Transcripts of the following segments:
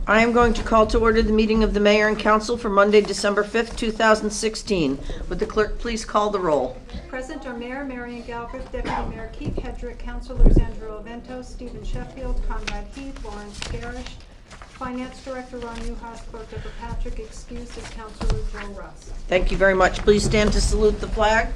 I am going to call to order the meeting of the Mayor and Council for Monday, December 5th, 2016. Would the clerk please call the roll? Present are Mayor Marion Galbraith, Deputy Mayor Keith Hedrick, Councilors Andrew Ovento, Stephen Sheffield, Conrad Heath, Lawrence Garish, Finance Director Ron Newhouse, Clerk Deborah Patrick, excused as Councilor Joe Russ. Thank you very much. Please stand to salute the flag.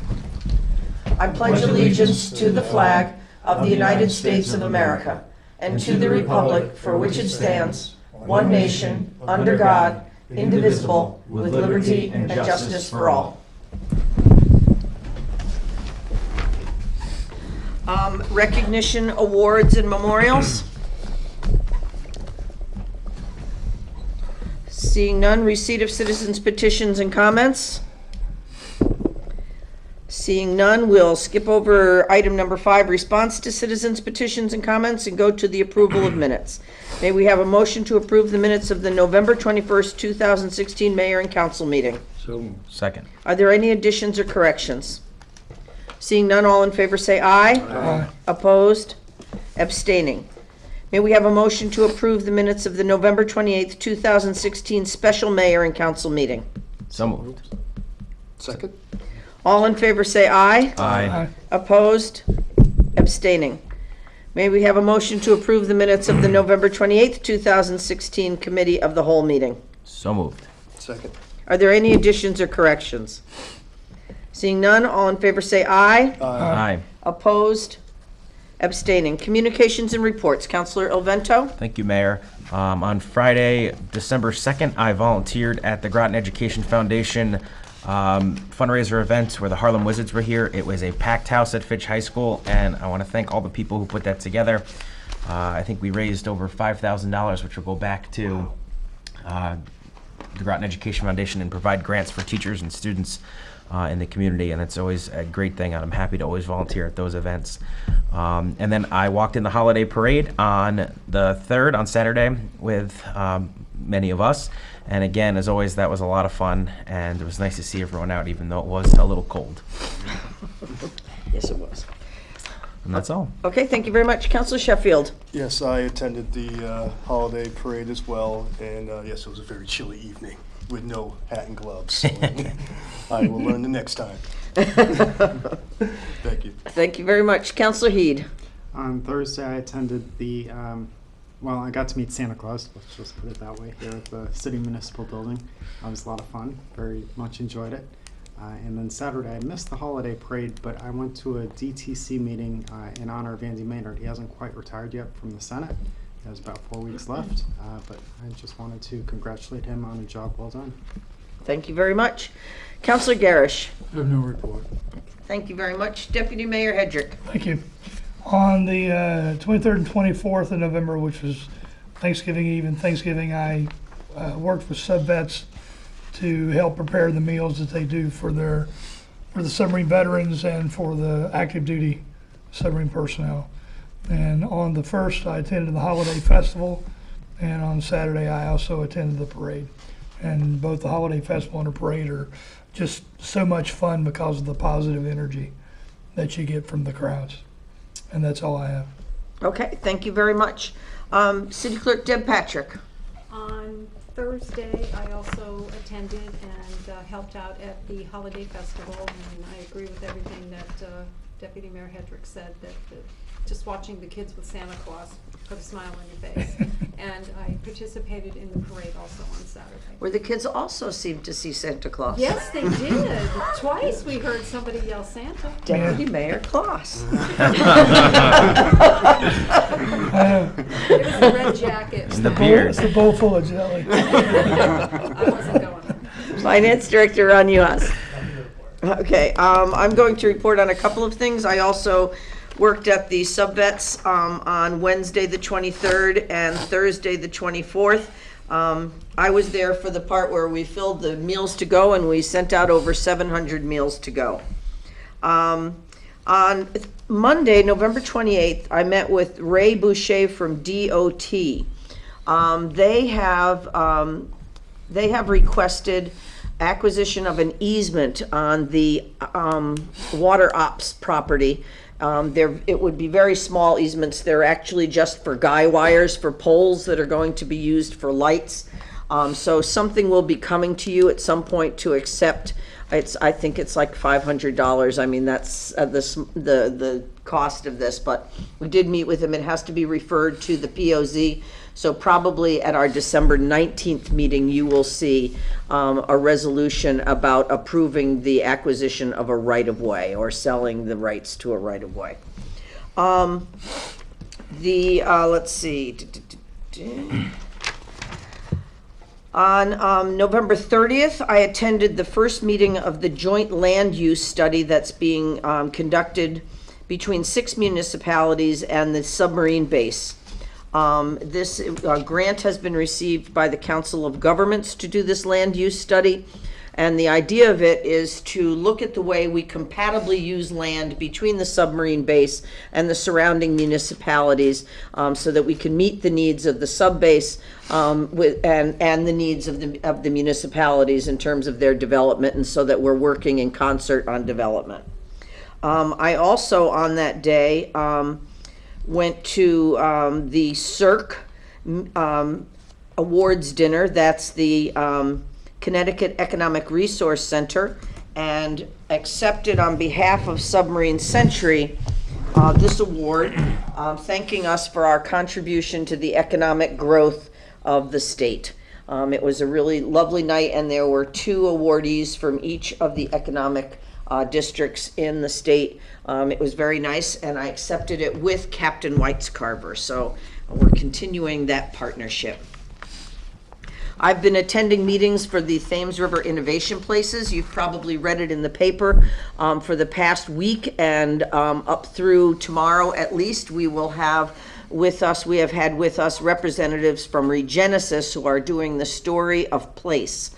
I pledge allegiance to the flag of the United States of America and to the republic for which it stands, one nation, under God, indivisible, with liberty and justice for all. Recognition, awards, and memorials. Seeing none, receipt of citizens' petitions and comments. Seeing none, we'll skip over item number 5, response to citizens' petitions and comments, and go to the approval of minutes. May we have a motion to approve the minutes of the November 21st, 2016 Mayor and Council meeting? So Second. Are there any additions or corrections? Seeing none, all in favor say aye. Aye. Opposed? Abstaining. May we have a motion to approve the minutes of the November 28th, 2016 Special Mayor and Council meeting? So moved. second. All in favor say aye. Aye. Opposed? Abstaining. May we have a motion to approve the minutes of the November 28th, 2016 Committee of the Whole meeting? So moved. Second. Are there any additions or corrections? Seeing none, all in favor say aye. Aye. Opposed? Abstaining. Communications and reports. Councilor Ovento? Thank you, Mayor. On Friday, December 2nd, I volunteered at the Groton Education Foundation fundraiser event where the Harlem Wizards were here. It was a packed house at Fitch High School, and I want to thank all the people who put that together. I think we raised over $5,000, which will go back to the Groton Education Foundation and provide grants for teachers and students in the community, and it's always a great thing, and I'm happy to always volunteer at those events. And then I walked in the holiday parade on the 3rd, on Saturday, with many of us. And again, as always, that was a lot of fun, and it was nice to see everyone out, even though it was a little cold. Yes, it was. And that's all. Okay, thank you very much. Councilor Sheffield? Yes, I attended the holiday parade as well, and yes, it was a very chilly evening with no hat and gloves. So I will learn the next time. Thank you. Thank you very much. Councilor Heed? On Thursday, I attended the, well, I got to meet Santa Claus, let's just put it that way, here at the City Municipal Building. It was a lot of fun, very much enjoyed it. And then Saturday, I missed the holiday parade, but I went to a DTC meeting in honor of Andy Maynard. He hasn't quite retired yet from the Senate. He has about 4 weeks left, but I just wanted to congratulate him on a job well done. Thank you very much. Councilor Garish? I have no report. Thank you very much. Deputy Mayor Hedrick? Thank you. On the 23rd and 24th of November, which was Thanksgiving Eve and Thanksgiving, I worked with sub-vets to help prepare the meals that they do for the submarine veterans and for the active duty submarine personnel. And on the 1st, I attended the holiday festival, and on Saturday, I also attended the parade. And both the holiday festival and the parade are just so much fun because of the positive energy that you get from the crowds. And that's all I have. Okay, thank you very much. City Clerk Deb Patrick? On Thursday, I also attended and helped out at the Holiday Festival, and I agree with everything that Deputy Mayor Hedrick said, that just watching the kids with Santa Claus put a smile on your face. And I participated in the parade also on Saturday. Where the kids also seemed to see Santa Claus. Yes, they did. Twice we heard somebody yell Santa. Deputy Mayor Claus. It was a red jacket. It's the beard. It's the bowl full of jelly. I wasn't going there. Finance Director Ron Newhouse. Okay, I'm going to report on a couple of things. I also worked at the sub-vets on Wednesday the 23rd and Thursday the 24th. I was there for the part where we filled the meals to go, and we sent out over 700 meals to go. On Monday, November 28th, I met with Ray Boucher from DOT. They have requested acquisition of an easement on the water ops property It would be very small easements. They're actually just for guy wires for poles that are going to be used for lights. So something will be coming to you at some point to accept. I think it's like $500. I mean, that's the cost of this, but we did meet with him. It has to be referred to the POZ. So probably at our December 19th meeting, you will see a resolution about approving the acquisition of a right-of-way or selling the rights to a right-of-way. Let's see. On November 30th, I attended the first meeting of the joint land use study that's being conducted between 6 municipalities and the submarine base. This grant has been received by the Council of Governments to do this land use study. And the idea of it is to look at the way we compatibly use land between the submarine base and the surrounding municipalities, so that we can meet the needs of the subbase and the needs of the municipalities in terms of their development, and so that we're working in concert on development. I also, on that day, went to the CERC awards dinner. That's the Connecticut Economic Resource Center, and accepted on behalf of Submarine Century this award, thanking us for our contribution to the economic growth of the state. It was a really lovely night, and there were 2 awardees from each of the economic districts in the state. It was very nice, and I accepted it with Captain White's Carver, so we're continuing that partnership. I've been attending meetings for the Thames River Innovation Places. You've probably read it in the paper for the past week, and up through tomorrow at least, we have had with us representatives from Regenesis who are doing the story of place.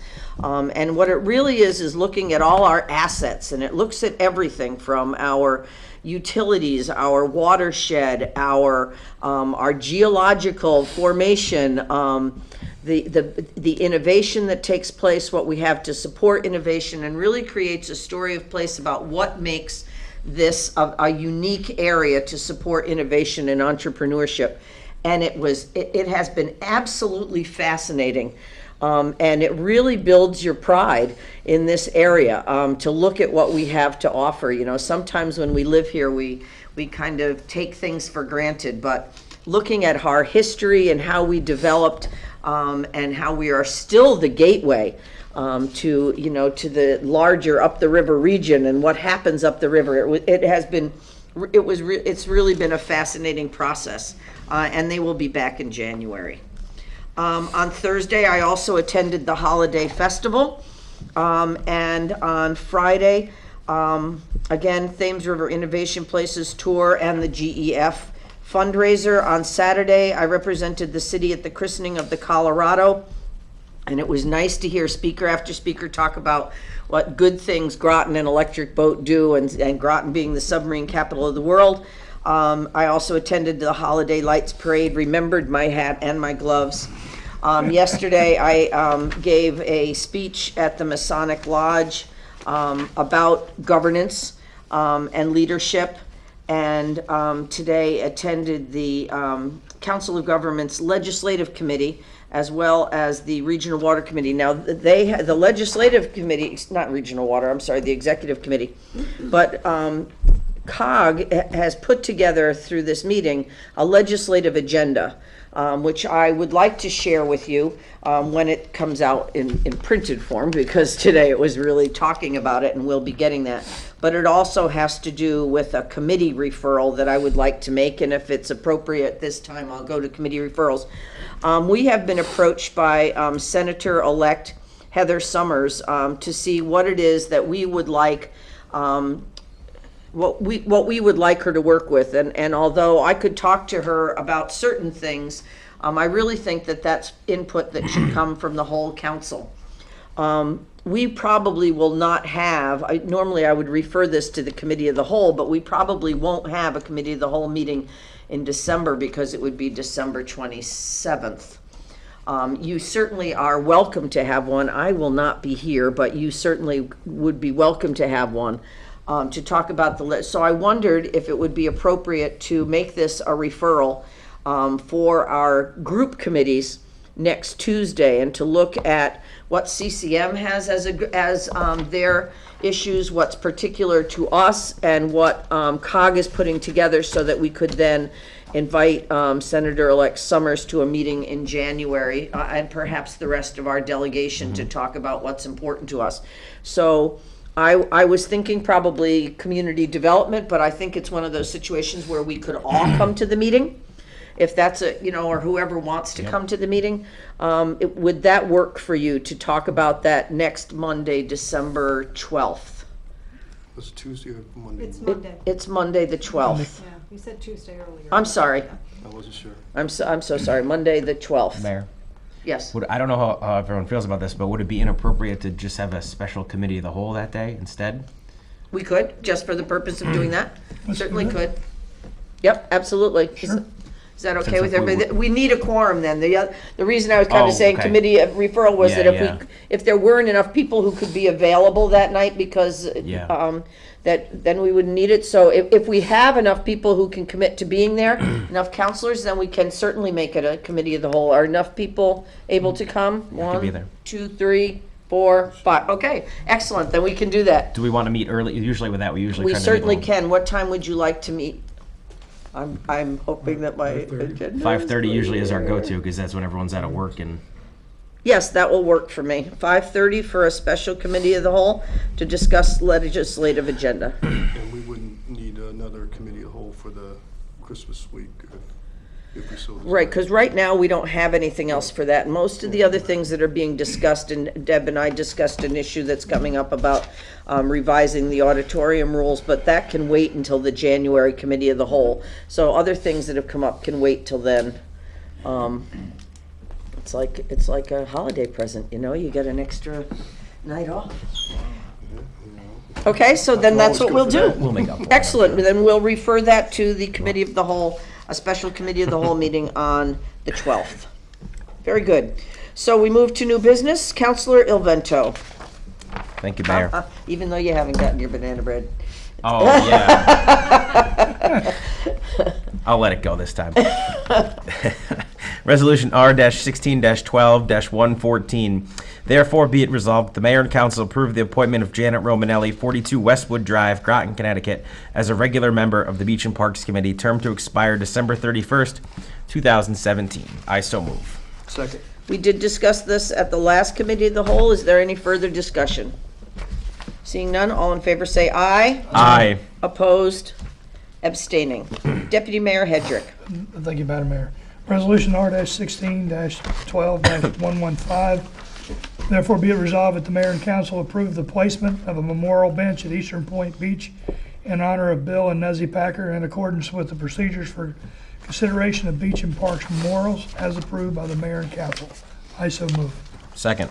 And what it really is looking at all our assets, and it looks at everything from our utilities, our watershed, our geological formation, the innovation that takes place, what we have to support innovation, and really creates a story of place about what makes this a unique area to support innovation and entrepreneurship. And it has been absolutely fascinating. And it really builds your pride in this area, to look at what we have to offer. You know, sometimes when we live here, we kind of take things for granted, but looking at our history and how we developed, and how we are still the gateway to the larger up the river region and what happens up the river. It's really been a fascinating process, and they will be back in January. On Thursday, I also attended the Holiday Festival, and on Friday, again, Thames River Innovation Places Tour and the GEF fundraiser. On Saturday, I represented the city at the christening of the Colorado, and it was nice to hear speaker after speaker talk about what good things Groton and Electric Boat do, and Groton being the submarine capital of the world. I also attended the Holiday Lights Parade, remembered my hat and my gloves. Yesterday, I gave a speech at the Masonic Lodge about governance and leadership, and today attended the Council of Governments Legislative Committee, as well as the Regional Water Committee. Now, the Legislative Committee, not Regional Water, I'm sorry, the Executive Committee, but COG has put together through this meeting a legislative agenda, which I would like to share with you when it comes out in printed form, because today it was really talking about it, and we'll be getting that. But it also has to do with a committee referral that I would like to make, and if it's appropriate this time, I'll go to committee referrals. We have been approached by Senator-elect Heather Summers to see what it is that we would like, what we would like her to work with. And although I could talk to her about certain things, I really think that that's input that should come from the whole council. We probably will not have, normally I would refer this to the committee of the whole, but we probably won't have a committee of the whole meeting in December, because it would be December 27th. You certainly are welcome to have one. I will not be here, but you certainly would be welcome to have one. to talk about the list. So I wondered if it would be appropriate to make this a referral for our group committees next Tuesday, and to look at what CCM has as their issues, what's particular to us, and what COG is putting together, so that we could then invite Senator-elect Summers to a meeting in January, and perhaps the rest of our delegation to talk about what's important to us. So I was thinking probably community development, but I think it's one of those situations where we could all come to the meeting, if that's or whoever wants to come to the meeting. Would that work for you to talk about that next Monday, December 12th? Was it Tuesday or Monday? It's Monday. It's Monday, the 12th. Yeah, you said Tuesday earlier. I'm sorry. I wasn't sure. I'm so sorry. Monday, the 12th. Mayor, Yes. I don't know how everyone feels about this, but would it be inappropriate to just have a special committee of the whole that day instead? We could, just for the purpose of doing that. Let's Certainly do could. Yep, absolutely. Sure. Is that okay Since with if we everybody? We need a quorum then. The reason I was kind Oh, of saying okay. committee of referral was Yeah, that yeah. if there weren't enough people who could be available that night, because Yeah. that then we wouldn't need it. So if we have enough people who can commit to being there, enough counselors, then we can certainly make it a committee of the whole. Are enough people able to come? to be there. 1, 2, 3, 4, 5. Okay, excellent. Then we can do that. Do we want to meet early? Usually with that, we usually We try to certainly meet can. What time would you like to meet? I'm hoping that my agenda is 5:30 usually is our clear. go-to, because that's when everyone's out of work and. Yes, that will work for me. 5:30 for a special committee of the whole to discuss legislative agenda. And we wouldn't need another committee of the whole for the Christmas week if we so desire. Right, because right now, we don't have anything else for that. Most of the other things that are being discussed, and Deb and I discussed an issue that's coming up about revising the auditorium rules, but that can wait until the January committee of the whole. So other things that have come up can wait till then. It's like a holiday present, you get an extra night off. Okay, so then that's what we'll do. We'll make up for it. Excellent, then we'll refer that to the committee of the whole, a special committee of the whole meeting on the 12th. Very good. So we move to new business. Counselor Ilvento. Thank you, Mayor. Even though you haven't gotten your banana bread. Oh, yeah. I'll let it go this time. Resolution R-16-12-114. Therefore, be it resolved, the mayor and council approve the appointment of Janet Romanelli, 42 Westwood Drive, Groton, Connecticut, as a regular member of the Beach and Parks Committee, term to expire December 31st, 2017. I so move. Second. We did discuss this at the last committee of the whole. Is there any further discussion? Seeing none, all in favor say aye. Aye. Opposed? Abstaining. Deputy Mayor Hedrick. Thank you, Madam Mayor. Resolution R-16-12-115. Therefore be it resolved that the mayor and council approve the placement of a memorial bench at Eastern Point Beach in honor of Bill and Nezzy Packer in accordance with the procedures for consideration of beach and parks memorials as approved by the mayor and council. I so move. Second.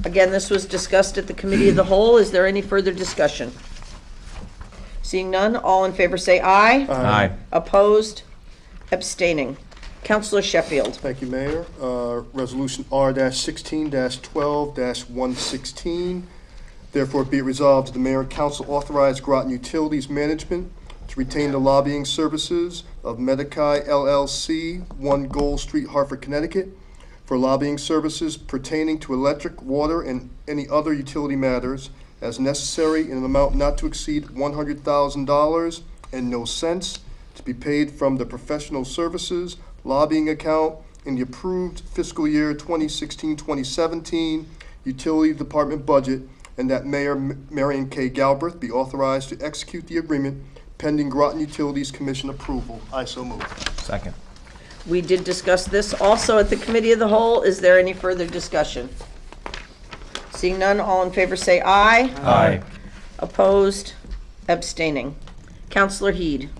Again, this was discussed at the committee of the whole. Is there any further discussion? Seeing none, all in favor say aye. Aye. Opposed? Abstaining. Councilor Sheffield. Thank you, Mayor. Resolution R-16-12-116. Therefore, be it resolved that the mayor and council authorize Groton Utilities Management to retain the lobbying services of Medici LLC, 1 Gold Street, Hartford, Connecticut, for lobbying services pertaining to electric, water, and any other utility matters as necessary in an amount not to exceed $100,000 and no cents, to be paid from the professional services lobbying account in the approved fiscal year 2016-2017 utility department budget, and that Mayor Marion K. Galbraith be authorized to execute the agreement pending Groton Utilities Commission approval. I so move. Second. We did discuss this also at the committee of the whole. Is there any further discussion? Seeing none, all in favor say aye. Aye. Opposed? Abstaining. Councilor Heed.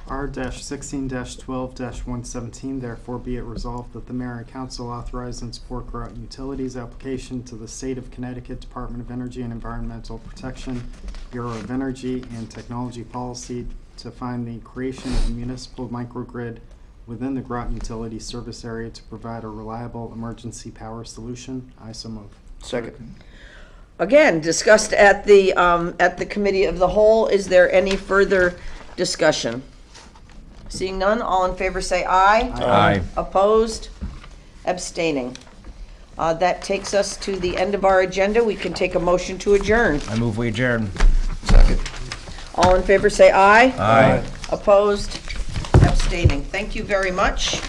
R-16-12-117, therefore be it resolved that the mayor and council authorize and support Groton Utilities application to the State of Connecticut Department of Energy and Environmental Protection, Bureau of Energy and Technology Policy to find the creation of a municipal microgrid within the Groton Utility service area to provide a reliable emergency power solution. I so move. Second. again, discussed at the committee of the whole. Is there any further discussion? Seeing none, all in favor say aye. Aye. Opposed? Abstaining. That takes us to the end of our agenda. We can take a motion to adjourn. I move we adjourn. Second. All in favor say aye. Aye. Opposed? Abstaining. Thank you very much.